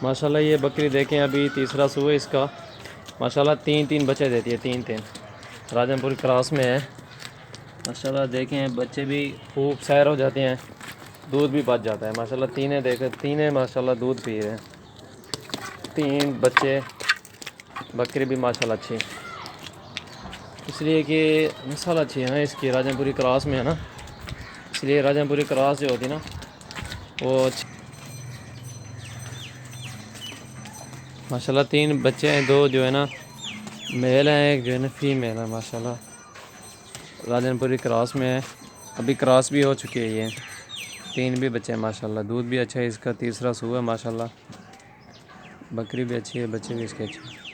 ماشاءاللہ یہ بکری دیکھیں ابھی تیسرا سوئے اس کا، ماشاءاللہ تین بچے دیتی ہے، تین راجن پوری کراس میں ہے ماشاءاللہ۔ دیکھیں بچے بھی خوب سیر ہو جاتے ہیں، دودھ بھی بچ جاتا ہے ماشاءاللہ۔ تینیں ماشاءاللہ دودھ پی رہے ہیں، 3 بچے، بکری بھی ماشاءاللہ اچھی، اس لیے کہ نسل اچھی ہے نا اس کی، راجن پوری کراس میں ہے نا، اس لیے راجن پوری کراس جو ہوتی نا وہ اچھی ماشاءاللہ۔ 3 بچے ہیں، 2 جو ہے نا میل ہیں، ایک جو ہے نا فیمیل ہے ماشاءاللہ، راجن پوری کراس میں ہے، ابھی کراس بھی ہو چکی ہے یہ، 3 بھی بچے ہیں ماشاءاللہ۔ دودھ بھی اچھا ہے اس کا، تیسرا سوئے ماشاءاللہ، بکری بھی اچھی ہے، بچے بھی اس کے اچھے ہیں۔